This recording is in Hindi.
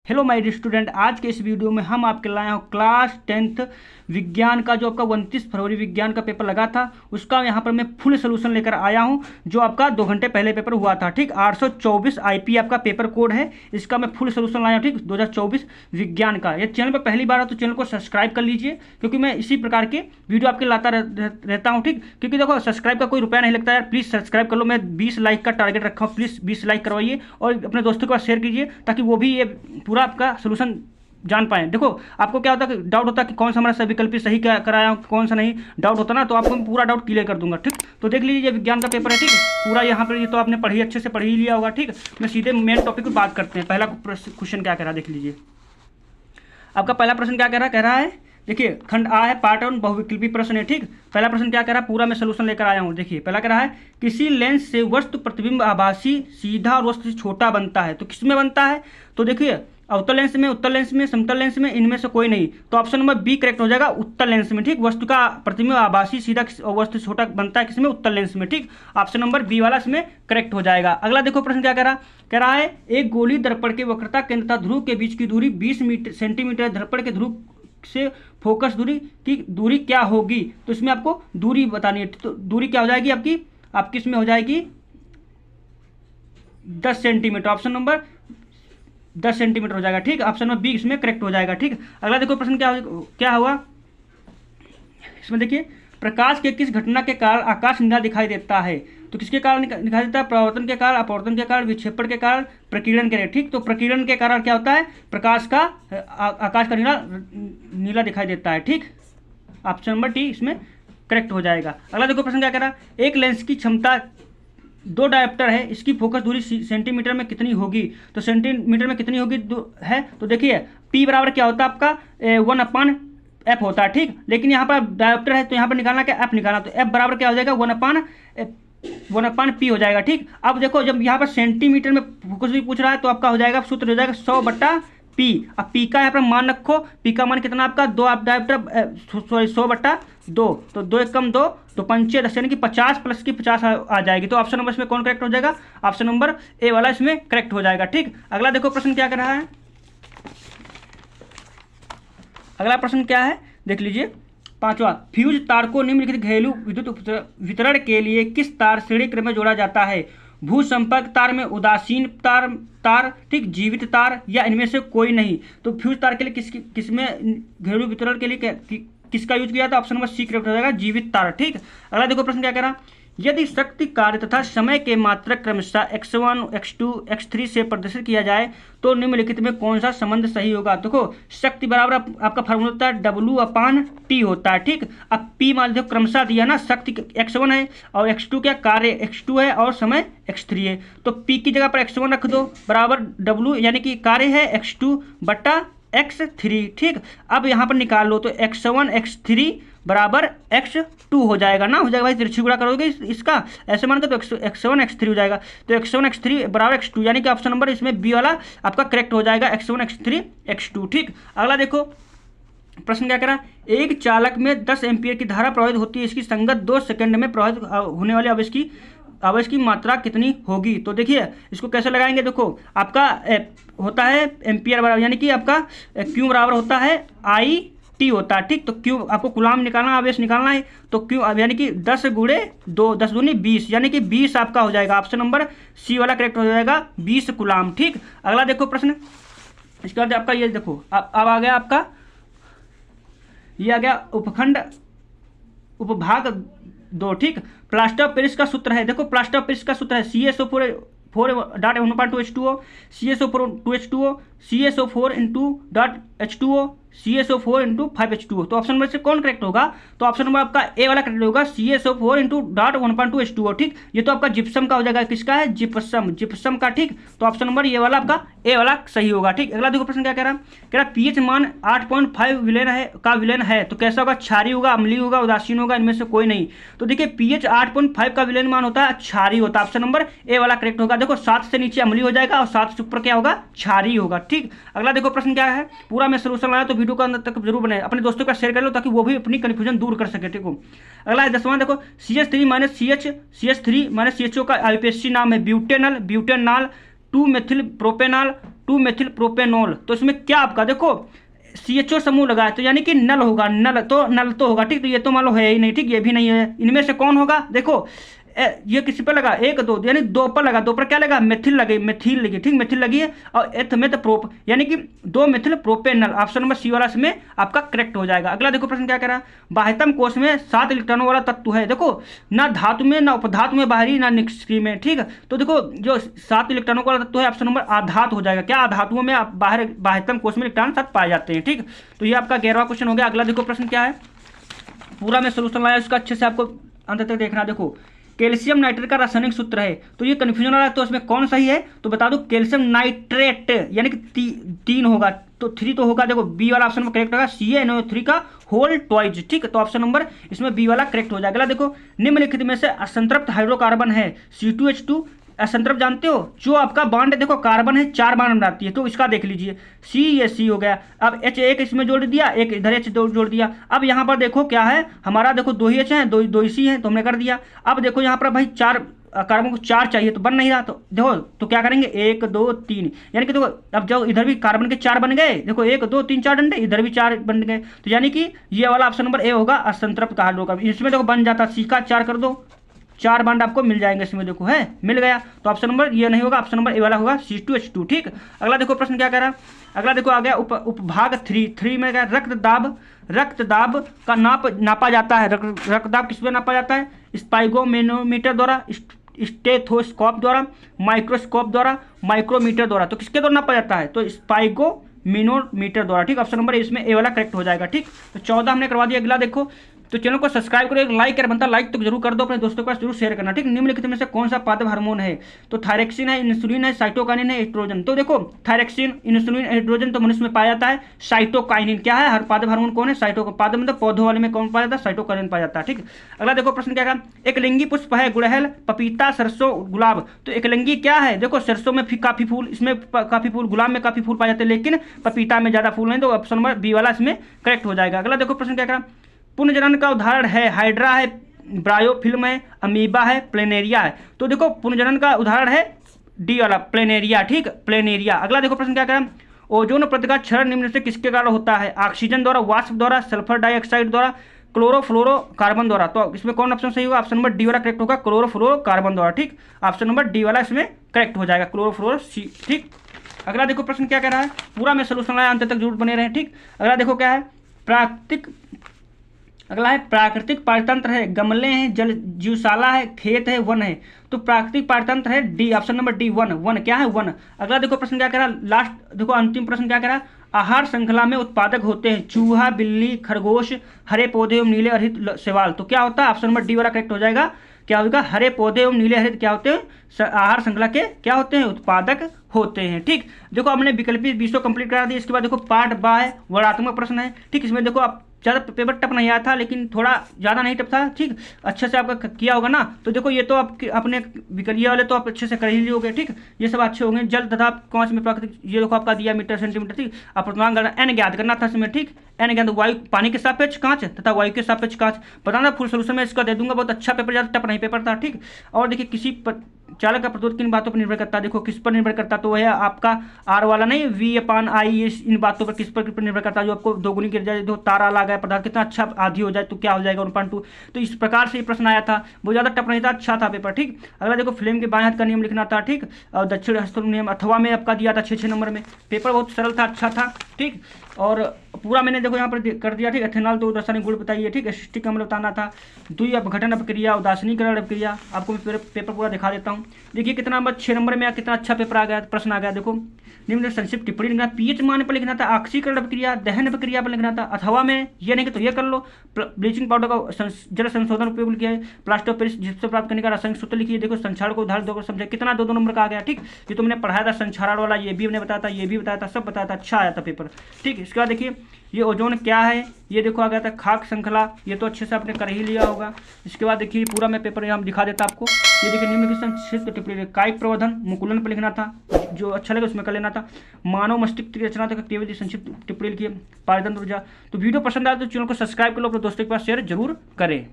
हेलो माय डियर स्टूडेंट, आज के इस वीडियो में हम आपके लाए हैं क्लास 10th विज्ञान का जो आपका 29 फरवरी विज्ञान का पेपर लगा था उसका यहाँ पर मैं फुल सोल्यूशन लेकर आया हूँ। जो आपका 2 घंटे पहले पेपर हुआ था, ठीक 824 आईपी आपका पेपर कोड है, इसका मैं फुल सोल्यूशन लाया हूँ, ठीक 2024 विज्ञान का। ये चैनल पर पहली बार है तो चैनल को सब्सक्राइब कर लीजिए, क्योंकि मैं इसी प्रकार के वीडियो आपके लाता रहता हूँ, ठीक। क्योंकि देखो सब्सक्राइब का कोई रुपया नहीं लगता यार, प्लीज़ सब्सक्राइब कर लो। मैं 20 लाइक का टारगेट रखा हूँ, प्लीज़ 20 लाइक करवाइए और अपने दोस्तों के पास शेयर कीजिए, ताकि वो भी ये पूरा आपका सोल्यूशन जान पाए। देखो आपको क्या होता है, डाउट होता है कि कौन सा हमारा विकल्प सही कराया हूँ, कौन सा नहीं, डाउट होता ना, तो आपको मैं पूरा डाउट क्लियर कर दूंगा, ठीक। तो देख लीजिए, ये विज्ञान का पेपर है, ठीक पूरा यहाँ पर। ये तो आपने पढ़ी, अच्छे से पढ़ ही लिया होगा, ठीक। मैं सीधे मेन टॉपिक पर बात करते हैं। पहला क्वेश्चन क्या कह रहा है देख लीजिए। आपका पहला प्रश्न क्या कह रहा है, देखिए खंड आ है, पार्ट 1 बहुविकल्पी प्रश्न है, ठीक। पहला प्रश्न क्या कह रहा है, पूरा मैं सोल्यूशन लेकर आया हूँ। देखिए पहला कह रहा है, किसी लेंस से वस्तु प्रतिबिंब आभासी सीधा और वस्तु से छोटा बनता है, तो किस में बनता है, तो देखिए अवतल लेंस में, उत्तल लेंस में, समतल लेंस में, इनमें से कोई नहीं, तो ऑप्शन नंबर बी करेक्ट हो जाएगा, उत्तल लेंस में, ठीक। वस्तु का प्रतिबिंब आभासी सीधा और वस्तु छोटा बनता है किसमें, उत्तल लेंस में, ठीक। ऑप्शन नंबर बी वाला इसमें करेक्ट हो जाएगा। अगला देखो प्रश्न क्या कह रहा है, एक गोली दर्पण के वक्रता केंद्र तथा ध्रुव के बीच की दूरी 20 सेंटीमीटर, दर्पण के ध्रुव से फोकस दूरी की दूरी क्या होगी, तो इसमें आपको दूरी बतानी है। तो दूरी क्या हो जाएगी आपकी इसमें हो जाएगी 10 सेंटीमीटर, ऑप्शन नंबर 10 सेंटीमीटर हो जाएगा, ठीक। ऑप्शन नंबर बी इसमें करेक्ट हो जाएगा, ठीक। अगला देखो प्रश्न क्या हुआ इसमें, देखिए प्रकाश के किस घटना के कारण आकाश नीला दिखाई देता है, तो किसके कारण दिखाई देता है, परावर्तन के कारण, अपवर्तन के कारण, विक्षेपण के कारण, प्रकीर्णन के कारण, ठीक। तो प्रकीर्णन के कारण क्या होता है, प्रकाश का आकाश का नीला दिखाई देता है, ठीक। ऑप्शन नंबर डी इसमें करेक्ट हो जाएगा। अगला देखो प्रश्न क्या कह रहा है, एक लेंस की क्षमता 2 डायोप्टर है, इसकी फोकस दूरी सेंटीमीटर में कितनी होगी, तो सेंटीमीटर में कितनी होगी है, तो देखिए पी बराबर क्या होता है आपका 1/f होता है, ठीक। लेकिन यहाँ पर डायोप्टर है तो यहाँ पर निकालना क्या, एफ निकालना, तो एफ बराबर क्या हो जाएगा 1/p हो जाएगा, ठीक। अब देखो जब यहाँ पर सेंटीमीटर में फोकस दूरी पूछ रहा है तो आपका हो जाएगा, सूत्र हो जाएगा 100/p। अब पी का यहाँ पर मान रखो, पी का मान कितना आपका 2 डायोप्टर, सॉरी 100/2, तो 2 × 2 तो 5 10 यानी कि 50 प्लस की 50 आ जाएगी। तो ऑप्शन नंबर इसमें कौन करेक्ट हो जाएगा, ऑप्शन नंबर ए वाला इसमें करेक्ट हो जाएगा, ठीक। अगला देखो प्रश्न क्या कर रहा है, अगला प्रश्न क्या है देख लीजिए, 5वां, फ्यूज तार को निम्नलिखित घरेलू विद्युत वितरण के लिए किस तार श्रेणी क्रम में जोड़ा जाता है, भू संपर्क तार में, उदासीन तार, ठीक, जीवित तार, या इनमें से कोई नहीं। तो फ्यूज तार के लिए किसमें घरेलू वितरण के लिए किसका यूज किया था, ऑप्शन नंबर सी करेक्ट हो जाएगा, जीवित तार, ठीक। अगला देखो प्रश्न क्या कह रहा, यदि शक्ति, कार्य तथा समय के मात्रक क्रमशः x1, x2, x3 से प्रदर्शित किया जाए तो निम्नलिखित में कौन सा संबंध सही होगा। देखो शक्ति बराबर आपका फार्मूला होता है W/T होता है, ठीक। अब P मान लो क्रमशः दिया ना, शक्ति x1 है और x2 क्या कार्य x2 है और समय x3 है, तो P की जगह पर x1 रख दो बराबर W यानी कि कार्य है x2/x3, ठीक। अब यहाँ पर निकाल लो तो x1 x3 बराबर x2 हो जाएगा ना, हो जाएगा भाई, तिरछी गुणा करोगे इसका ऐसे मान के तो x1 x3 हो जाएगा, तो x1 x3 बराबर x2 यानी कि ऑप्शन नंबर इसमें बी वाला आपका करेक्ट हो जाएगा, x1 x3 x2, ठीक। अगला देखो प्रश्न क्या कह रहा है, एक चालक में 10 एम्पियर की धारा प्रवाहित होती है, इसकी संगत 2 सेकंड में प्रवाहित होने वाले आवेश की मात्रा कितनी होगी, तो देखिए इसको कैसे लगाएंगे, देखो आपका होता है एम्पियर बराबर यानी कि आपका क्यू बराबर होता है IT होता है, ठीक। तो क्यू आपको कूलाम निकालना, आवेश निकालना है, तो क्यू यानी कि 10 × 2, 10 दूनी 20 यानी कि 20 आपका हो जाएगा, ऑप्शन नंबर सी वाला करेक्ट हो जाएगा, 20 कूलाम, ठीक। अगला देखो प्रश्न, इसके बाद आपका ये देखो अब आ गया आपका, ये आ गया उपभाग 2, ठीक। प्लास्टर ऑफ पेरिस का सूत्र है, देखो प्लास्टर ऑफ पेरिस का सूत्र है CSO4 CSO4 CSO4 H2O CSO4 5H2O, तो ऑप्शन नंबर से कौन करेक्ट होगा, तो ऑप्शन नंबर आपका ए वाला करेक्ट होगा, CSO4 H2O, ठीक। ये तो आपका जिप्सम का हो जाएगा, किसका है, जिप्सम का, ठीक। तो ऑप्शन नंबर ये वाला आपका ए वाला सही होगा, ठीक। अगला देखो प्रश्न क्या कह रहा है, पीएच मान 8.5 विलेन है तो कैसा होगा, क्षारीय होगा, अम्लीय होगा, उदासीन होगा, इनमें से कोई नहीं। तो देखिए पीएच 8.5 का विलेन मान होता है क्षारीय होता है, ऑप्शन नंबर ए वाला करेक्ट होगा। देखो 7 से नीचे अम्लीय हो जाएगा और 7 से ऊपर क्या होगा, क्षारीय होगा, ठीक। अगला देखो प्रश्न क्या है, पूरा मैं सोल्यूशन लाया तो वीडियो को अंदर तक जरूर बनाए, अपने दोस्तों का शेयर कर लो ताकि वो भी अपनी कन्फ्यूजन दूर कर सके, ठीक हो। अगला है 10वां, देखो CH3 CHO का आईपीएससी नाम है butanol, 2 methyl propanol, 2 methyl propanol. तो इसमें क्या आपका देखो CHO समूह लगा है, तो यानी कि नल होगा, नल तो होगा, ठीक। तो ये तो मान लो है ही नहीं, ठीक, ये भी नहीं है। इनमें से कौन होगा, देखो ये किसी पर लगा, 1 2 यानी 2 पर लगा, 2 पर क्या लगा, मेथिल लगी, मेथिल लगी, ठीक, मेथिल लगी है। और एथ में तो प्रोप यानी कि 2 methyl propanal. Option number C वाला इसमें आपका करेक्ट हो जाएगा। अगला देखो प्रश्न क्या कह रहा है, बाह्यतम कोश में 7 इलेक्ट्रॉनों वाला तत्व है। देखो ना धातु में, ना उपधातु में बाहरी, ना निष्क्रिय में, ठीक। तो देखो जो 7 इलेक्ट्रॉनों वाला तत्व है ऑप्शन नंबर आधातु हो जाएगा। क्या आधातुओं में बाहर बाह्यतम कोश में इलेक्ट्रॉन 7 पाए जाते हैं, ठीक। तो ये आपका 11वां क्वेश्चन हो गया। अगला देखो प्रश्न क्या है, पूरा मैं सोल्यूशन लाया, उसका अच्छे से आपको अंत तक देखना। देखो कैल्शियम नाइट्रेट का रासायनिक सूत्र है, तो ये कंफ्यूजन आ रहा है, तो इसमें कौन सही है, तो बता दो कैल्शियम नाइट्रेट यानी कि 3 होगा, तो 3 तो होगा। देखो बी वाला ऑप्शन में करेक्ट होगा, CaNO3 का होल ट्वाइज, ठीक। तो ऑप्शन नंबर इसमें बी वाला करेक्ट हो जाएगा। देखो निम्नलिखित में से असंतृप्त हाइड्रोकार्बन है C2H2, असंतृप्त जानते हो, जो आपका बॉन्ड देखो कार्बन है 4 बॉन्ड बनाती है, तो इसका देख लीजिए C, ये C हो गया। अब H एक इसमें जोड़ दिया, एक इधर H जोड़ दिया। अब यहाँ पर देखो क्या है हमारा, देखो 2 ही H है, 2 ही C है, तो हमने कर दिया। अब देखो यहाँ पर भाई 4 कार्बन को 4 चाहिए, तो बन नहीं रहा, तो देखो तो क्या करेंगे 1 2 3, यानी कि देखो अब जब इधर भी कार्बन के 4 बन गए, देखो 1 2 3 4 डंडे, इधर भी 4 बन गए, तो यानी कि ये वाला ऑप्शन नंबर ए होगा असंतृप्त हाइड्रोकार्बन। इसमें देखो बन जाता C का 4 कर दो, 4 बॉन्ड आपको मिल जाएंगे इसमें, देखो है मिल गया। तो ऑप्शन नंबर ये नहीं होगा, ऑप्शन नंबर ए वाला होगा C2H2, ठीक। अगला देखो प्रश्न क्या कह रहा है, अगला देखो आ गया उपभाग 3 में क्या, रक्तदाब का नापा जाता है। रक्तदाब किस पे नापा जाता है, स्पाइगोमेनोमीटर द्वारा, स्टेथोस्कोप द्वारा, माइक्रोस्कोप द्वारा, माइक्रोमीटर द्वारा। तो किसके द्वारा नापा जाता है, तो स्पाइगोमेनोमीटर द्वारा, ठीक। ऑप्शन नंबर इसमें ए वाला करेक्ट हो जाएगा, ठीक। तो 14 हमने करवा दिया। अगला देखो, तो चैनल को सब्सक्राइब करो, एक लाइक कर बनता, लाइक तो जरूर कर दो, अपने दोस्तों के पास जरूर शेयर करना, ठीक। निम्नलिखित में से कौन सा पादप हार्मोन है, तो थायरक्सिन है, इंसुलिन है, साइटोकाइनिन है, एस्ट्रोजन। तो देखो थायरक्सिन, इंसुलिन, एस्ट्रोजन तो मनुष्य में पाया जाता है। साइटोकाइनिन क्या है, हर पादप हार्मोन कौन है, पादप मतलब पौधों वाले में कौन पाया जाता है, साइटोकाइनिन पाया जाता है, ठीक। अगला देखो प्रश्न क्या कहा, एक लिंगी पुष्प है, गुड़हल, पपीता, सरसों, गुलाब। तो एक लिंगी क्या है, देखो सरसों में काफी फूल, इसमें काफी फूल, गुलाब में काफी फूल पाए जाते हैं, लेकिन पपीता में ज्यादा फूल नहीं, तो ऑप्शन नंबर बी वाला इसमें करेक्ट हो जाएगा। अगला देखो प्रश्न क्या कहा, पुनर्जनन का उदाहरण है, हाइड्रा है, ब्रायोफिल्म है, अमीबा है, प्लेनेरिया है। तो देखो पुनर्जनन का उदाहरण है डी वाला, प्लेनेरिया, ठीक, प्लेनेरिया। अगला देखो प्रश्न क्या करें, ओजोन परत का क्षरण निम्न से किसके कारण होता है, ऑक्सीजन द्वारा, वाष्प द्वारा, सल्फर डाइऑक्साइड द्वारा, क्लोरोफ्लोरोकार्बन द्वारा। तो इसमें कौन ऑप्शन सही होगा, ऑप्शन नंबर डी वाला करेक्ट होगा, क्लोरोफ्लोरोकार्बन द्वारा, ठीक। ऑप्शन नंबर डी वाला इसमें करेक्ट हो जाएगा, क्लोरोफ्लोरो सी, ठीक। अगला देखो प्रश्न क्या कह रहा है, पूरा में सोल्यूशन लाया, अंत तक जरूर बने रहे, ठीक। अगला देखो क्या है, अगला है प्राकृतिक पारतंत्र है, गमले हैं, जल जीवशाला है, खेत है, वन है। तो प्राकृतिक पारतंत्र है D, option number D, one क्या है, वन। अगला देखो प्रश्न क्या कह रहा है, लास्ट देखो अंतिम प्रश्न क्या कह रहा है, आहार श्रृंखला में उत्पादक होते हैं चूहा, बिल्ली, खरगोश, हरे पौधे एवं नीले हरित शैवाल। तो क्या होता है, ऑप्शन नंबर डी वाला करेक्ट हो जाएगा, क्या होगा, हरे पौधे एवं नीले हरित क्या होते हैं, आहार श्रृंखला के क्या होते हैं, उत्पादक होते हैं, ठीक। देखो हमने विकल्पी 20 कंप्लीट करा दिया। इसके बाद देखो पार्ट बा है, वर्णात्मक प्रश्न है, ठीक। इसमें देखो आप ज़्यादा पेपर टफ नहीं आया था, लेकिन थोड़ा ज़्यादा नहीं टफ था, ठीक। अच्छे से आपका किया होगा ना, तो देखो ये तो आप अपने विकल्पीय वाले तो आप अच्छे से कर ही लियोगे, ठीक। ये सब अच्छे होंगे। जल तथा कांच में प्राकृतिक, ये देखो आपका दिया मीटर सेंटीमीटर, ठीक। आप पूर्णांक गणना एन ज्ञात करना था इसमें, ठीक। एन ज्ञात, वायु पानी के सापेक्ष कांच तथा वायु के सापेक्ष कांच बताना, फुल सोल्यूशन में इसका दे दूंगा। बहुत अच्छा पेपर, ज़्यादा टफ नहीं पेपर था, ठीक। और देखिए किसी चालक का प्रतिरोध किन बातों पर निर्भर करता है, देखो किस पर निर्भर करता है, तो वह है आपका आर वाला नहीं, V/I, इन बातों पर किस पर निर्भर करता है, जो आपको दोगुनी गिर जाए, जो तारा लगा है पदार्थ कितना अच्छा आधी हो जाए तो क्या हो जाएगा 1.2। तो इस प्रकार से ये प्रश्न आया था, वो ज़्यादा टफ नहीं था, अच्छा था पेपर, ठीक। अगला देखो फ्लेम के बाएं हाथ का नियम लिखना था, ठीक। और दक्षिण हस्त नियम अथवा में आपका दिया था 6 नंबर में। पेपर बहुत सरल था, अच्छा था, ठीक। और पूरा मैंने देखो यहाँ पर कर दिया, ठीक। एथेनॉल तो रासायनिक गुण बताइए, ठीक। एसिटिक अम्ल बताना था, द्वि अपघटन अपक्रिया, उदासीनीकरण अपक्रिया। आपको मैं पेपर पूरा दिखा देता हूँ। देखिए कितना नंबर 6 नंबर में कितना अच्छा पेपर आ गया, प्रश्न आ गया। देखो निम्न संक्षिप्त टिप्पणी लिखना, पीएच मान पर लिखना था, ऑक्सीकरण अपक्रिया, दहन प्रक्रिया पर लिखना था। अथवा में ये नहीं कि तो ये कर लो, ब्लीचिंग पाउडर का जल संशोधन उपयोग किया है, प्लास्टर ऑफ पेरिस जिससे प्राप्त करने का रासायनिक सूत्र लिखिए। देखो संक्षारण को उदाहरण दोगे समझे, कितना 2 नंबर का आ गया, ठीक। ये तो मैंने पढ़ाया था संक्षारण वाला, ये भी हमने बताया था, ये भी बताया था, सब बताया था, अच्छा आया था पेपर, ठीक। इसके बाद देखिए ये ओजोन क्या है, ये देखो आ गया था खाक श्रृंखला, ये तो अच्छे से आपने कर ही लिया होगा। इसके बाद देखिए पूरा मैं पेपर यहाँ दिखा देता आपको। ये देखिए निम्नलिखित संक्षिप्त टिप्पणी, कायिक प्रवर्धन मुकुलन पर लिखना था, जो अच्छा लगे उसमें कर लेना था। मानव मस्तिष्क की रचना तक केवल संक्षिप्त टिप्पणी लिखिए। पारतंत्र ऊर्जा। तो वीडियो पसंद आया तो चैनल को सब्सक्राइब कर लो, अपने दोस्तों के पास शेयर जरूर करें।